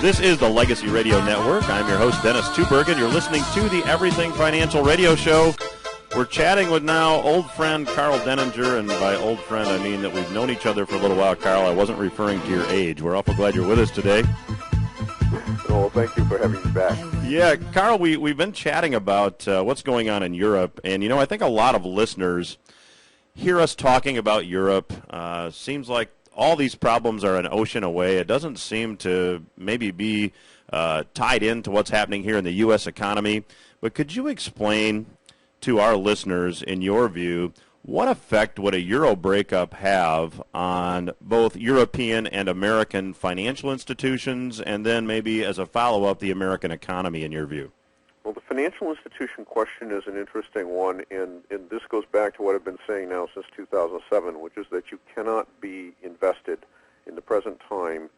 This is the Legacy Radio Network. I'm your host, Dennis Tubbergen. You're listening to the Everything Financial Radio Show. We're chatting with now old friend Karl Denninger, and by old friend I mean that we've known each other for a little while. Karl, I wasn't referring to your age. We're awful glad you're with us today. Well, thank you for having me back. Yeah, Karl, we've been chatting about what's going on in Europe, and I think a lot of listeners hear us talking about Europe. Seems like all these problems are an ocean away. It doesn't seem to maybe be tied into what's happening here in the U.S. economy. But could you explain to our listeners, in your view, what effect would a Euro breakup have on both European and American financial institutions, and then maybe as a follow-up, the American economy, in your view? Well, the financial institution question is an interesting one, and this goes back to what I've been saying now since 2007, which is that you cannot be invested in the present time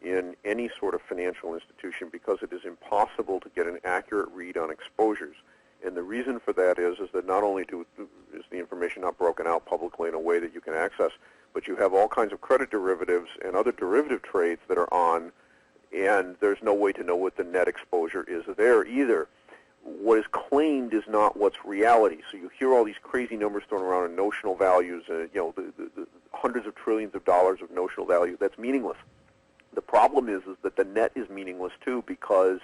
in any sort of financial institution because it is impossible to get an accurate read on exposures. And the reason for that is that not only is the information not broken out publicly in a way that you can access, but you have all kinds of credit derivatives and other derivative trades that are on, and there's no way to know what the net exposure is there either. What is claimed is not what's reality. So you hear all these crazy numbers thrown around in notional values, the hundreds of trillions of dollars of notional value. That's meaningless. The problem is that the net is meaningless too, because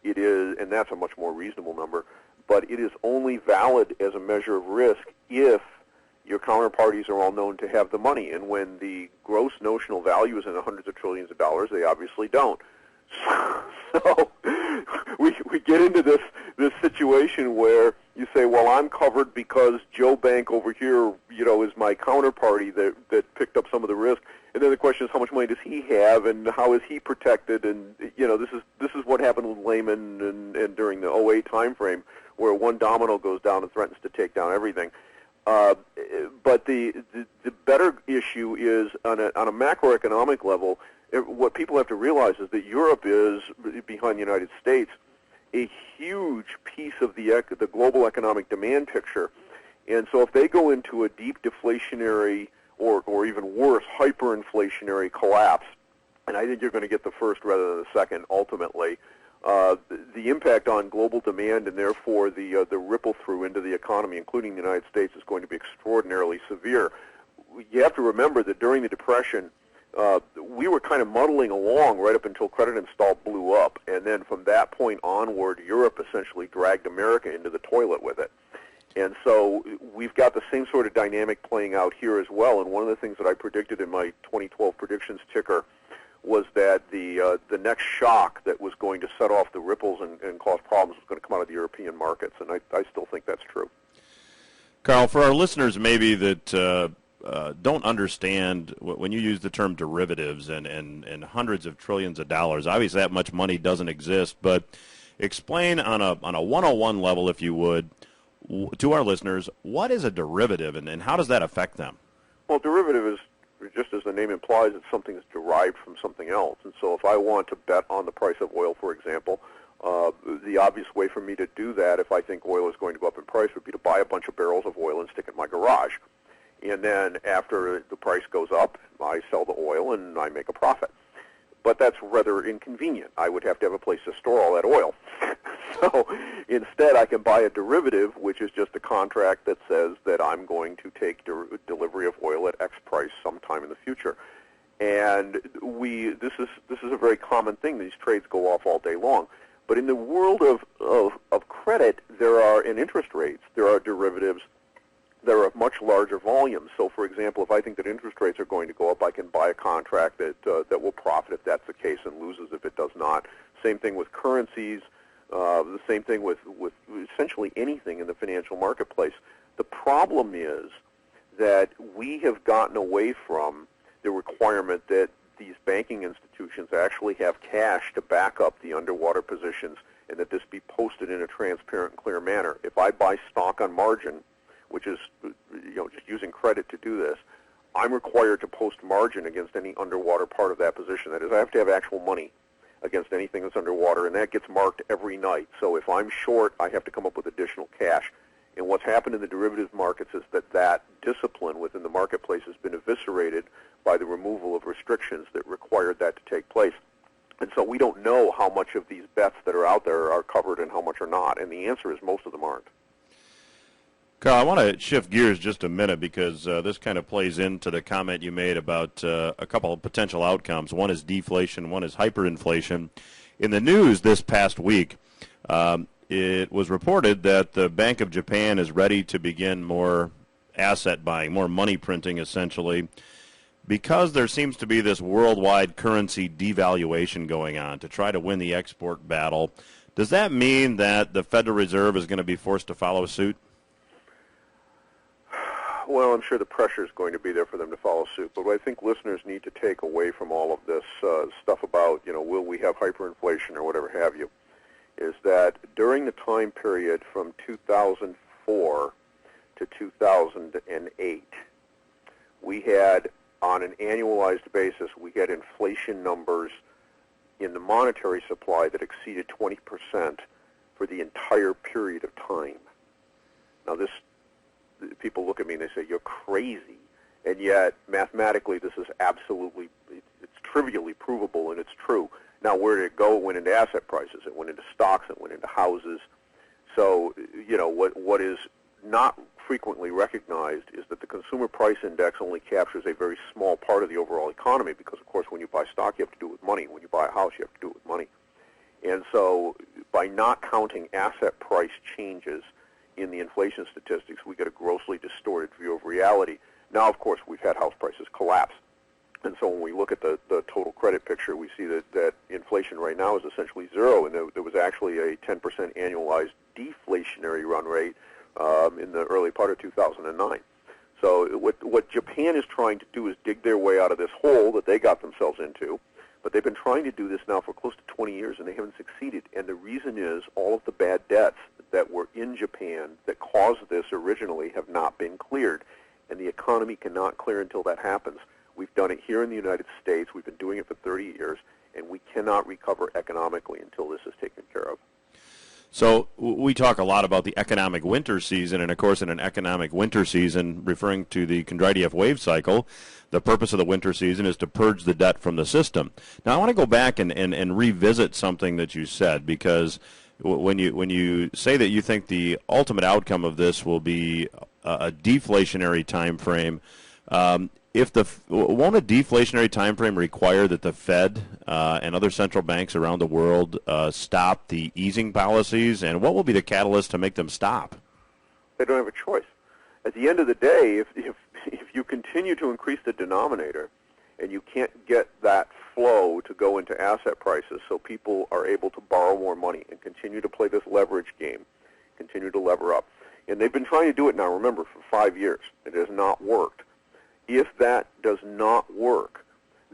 it is, and that's a much more reasonable number, but it is only valid as a measure of risk if your counterparties are all known to have the money. And when the gross notional value is in the hundreds of trillions of dollars, they obviously don't. So we get into this situation where you say, well, I'm covered because Joe Bank over here, is my counterparty that picked up some of the risk. And then the question is, how much money does he have, and how is he protected? And this is what happened with Lehman and during the '08 time frame, where one domino goes down and threatens to take down everything. But the better issue is on a macroeconomic level. What people have to realize is that Europe is, behind the United States, a huge piece of the global economic demand picture. And so if they go into a deep deflationary or even worse, hyperinflationary collapse, and I think you're going to get the first rather than the second ultimately, the impact on global demand and therefore the ripple through into the economy, including the United States, is going to be extraordinarily severe. You have to remember that during the Depression, we were kind of muddling along right up until credit install blew up, and then from that point onward, Europe essentially dragged America into the toilet with it. And so we've got the same sort of dynamic playing out here as well. And one of the things that I predicted in my 2012 predictions ticker was that the next shock that was going to set off the ripples and cause problems was going to come out of the European markets, and I still think that's true. Karl, for our listeners maybe that don't understand when you use the term derivatives and hundreds of trillions of dollars, obviously that much money doesn't exist, but explain on a 101 level, if you would, to our listeners, what is a derivative and how does that affect them? Well, derivative is, just as the name implies, it's something that's derived from something else. And so if I want to bet on the price of oil, for example, the obvious way for me to do that, if I think oil is going to go up in price, would be to buy a bunch of barrels of oil and stick it in my garage. And then after the price goes up, I sell the oil and I make a profit. But that's rather inconvenient. I would have to have a place to store all that oil. So instead, I can buy a derivative, which is just a contract that says that I'm going to take delivery of oil at X price sometime in the future. And this is a very common thing. These trades go off all day long. But in the world of credit, and interest rates, there are derivatives that are of much larger volumes. So, for example, if I think that interest rates are going to go up, I can buy a contract that will profit if that's the case and loses if it does not. Same thing with currencies. The same thing with essentially anything in the financial marketplace. The problem is that we have gotten away from the requirement that these banking institutions actually have cash to back up the underwater positions and that this be posted in a transparent, clear manner. If I buy stock on margin, which is just using credit to do this, I'm required to post margin against any underwater part of that position. That is, I have to have actual money against anything that's underwater, and that gets marked every night. So if I'm short, I have to come up with additional cash. And what's happened in the derivatives markets is that discipline within the marketplace has been eviscerated by the removal of restrictions that required that to take place. And so we don't know how much of these bets that are out there are covered and how much are not. And the answer is most of them aren't. Carl, I want to shift gears just a minute because this kind of plays into the comment you made about a couple of potential outcomes. One is deflation, one is hyperinflation. In the news this past week, it was reported that the Bank of Japan is ready to begin more asset buying, more money printing essentially, because there seems to be this worldwide currency devaluation going on to try to win the export battle. Does that mean that the Federal Reserve is going to be forced to follow suit? Well, I'm sure the pressure is going to be there for them to follow suit. But what I think listeners need to take away from all of this stuff about, will we have hyperinflation or whatever have you, is that during the time period from 2004 to 2008, we had, on an annualized basis, we had inflation numbers in the monetary supply that exceeded 20% for the entire period of time. Now, people look at me and they say, you're crazy. And yet, mathematically, this is absolutely, it's trivially provable, and it's true. Now, where did it go? It went into asset prices. It went into stocks. It went into houses. So, what is not frequently recognized is that the consumer price index only captures a very small part of the overall economy because, of course, when you buy stock, you have to do it with money. When you buy a house, you have to do it with money. And so by not counting asset price changes in the inflation statistics, we get a grossly distorted view of reality. Now, of course, we've had house prices collapse. And so when we look at the total credit picture, we see that inflation right now is essentially zero, and there was actually a 10% annualized deflationary run rate in the early part of 2009. So what Japan is trying to do is dig their way out of this hole that they got themselves into, but they've been trying to do this now for close to 20 years, and they haven't succeeded. And the reason is all of the bad debts that were in Japan that caused this originally have not been cleared, and the economy cannot clear until that happens. We've done it here in the United States. We've been doing it for 30 years, and we cannot recover economically until this is taken care of. So we talk a lot about the economic winter season, and of course in an economic winter season, referring to the Kondratiev wave cycle, the purpose of the winter season is to purge the debt from the system. Now I want to go back and revisit something that you said, because when you say that you think the ultimate outcome of this will be a deflationary time frame, won't a deflationary time frame require that the Fed and other central banks around the world stop the easing policies, and what will be the catalyst to make them stop? They don't have a choice. At the end of the day, if you continue to increase the denominator and you can't get that flow to go into asset prices so people are able to borrow more money and continue to play this leverage game, continue to lever up. And they've been trying to do it now, remember, for 5 years. It has not worked. If that does not work,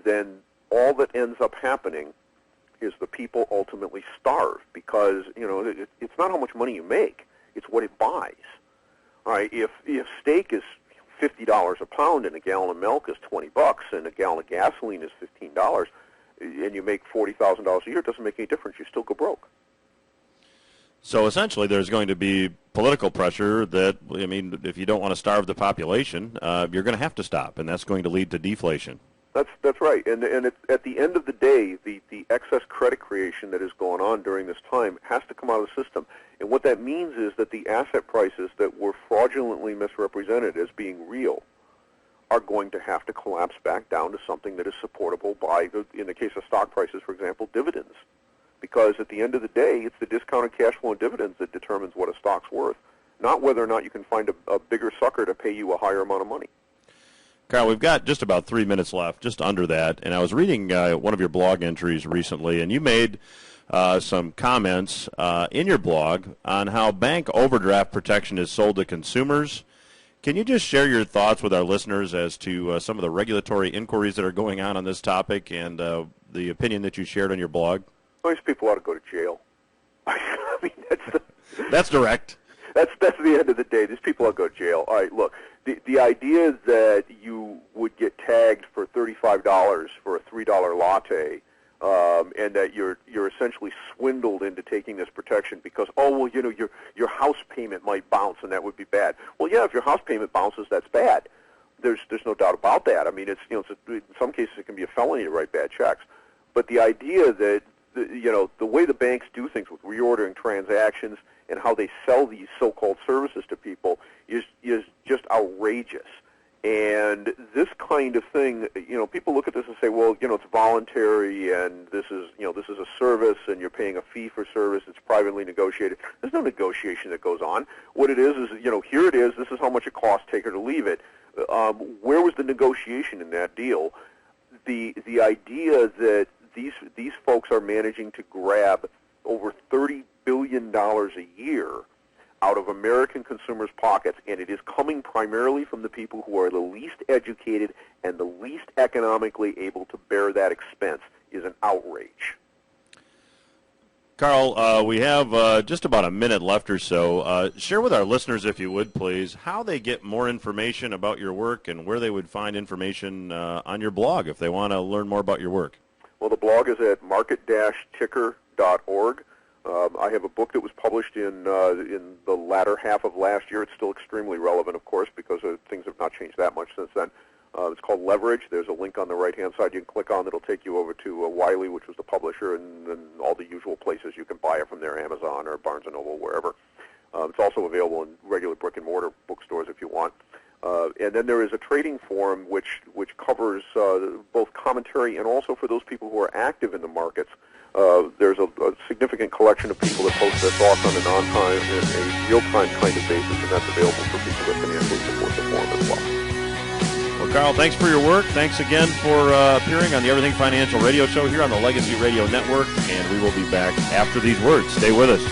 then all that ends up happening is the people ultimately starve because, it's not how much money you make, it's what it buys. All right, if steak is $50 a pound and a gallon of milk is $20 and a gallon of gasoline is $15 and you make $40,000 a year, it doesn't make any difference. You still go broke. So essentially there's going to be political pressure that, if you don't want to starve the population, you're going to have to stop, and that's going to lead to deflation. That's right. And at the end of the day, the excess credit creation that is going on during this time has to come out of the system. And what that means is that the asset prices that were fraudulently misrepresented as being real are going to have to collapse back down to something that is supportable by, in the case of stock prices, for example, dividends. Because at the end of the day, it's the discounted cash flow and dividends that determines what a stock's worth, not whether or not you can find a bigger sucker to pay you a higher amount of money. Carl, we've got just about 3 minutes left, just under that, and I was reading one of your blog entries recently, and you made some comments in your blog on how bank overdraft protection is sold to consumers. Can you just share your thoughts with our listeners as to some of the regulatory inquiries that are going on this topic and the opinion that you shared on your blog? These people ought to go to jail. I mean, that's direct. That's the end of the day. These people ought to go to jail. All right, look, the idea that you would get tagged for $35 for a $3 latte, and that you're essentially swindled into taking this protection because your house payment might bounce and that would be bad. Well, yeah, if your house payment bounces, that's bad. There's no doubt about that. I mean, in some cases it can be a felony to write bad checks. But the idea that the way the banks do things with reordering transactions and how they sell these so-called services to people is just outrageous. And this kind of thing, people look at this and say, well, it's voluntary, and this is a service, and you're paying a fee for service. It's privately negotiated. There's no negotiation that goes on. What it is, here it is. This is how much it costs. Take it or leave it. Where was the negotiation in that deal? The idea that these folks are managing to grab over $30 billion a year out of American consumers' pockets, and it is coming primarily from the people who are the least educated and the least economically able to bear that expense, is an outrage. Karl, we have just about a minute left or so. Share with our listeners, if you would, please, how they get more information about your work and where they would find information on your blog if they want to learn more about your work. Well, the blog is at market-ticker.org. I have a book that was published in the latter half of last year. It's still extremely relevant, of course, because things have not changed that much since then. It's called Leverage. There's a link on the right-hand side you can click on that'll take you over to Wiley, which was the publisher, and all the usual places you can buy it from there, Amazon or Barnes & Noble, wherever. It's also available in regular brick-and-mortar bookstores if you want. And then there is a trading forum which covers both commentary and also for those people who are active in the markets. There's a significant collection of people that post their thoughts on a real-time kind of basis, and that's available for people that financially support the forum as well. Well, Karl, thanks for your work. Thanks again for appearing on the Everything Financial Radio Show here on the Legacy Radio Network, and we will be back after these words. Stay with us.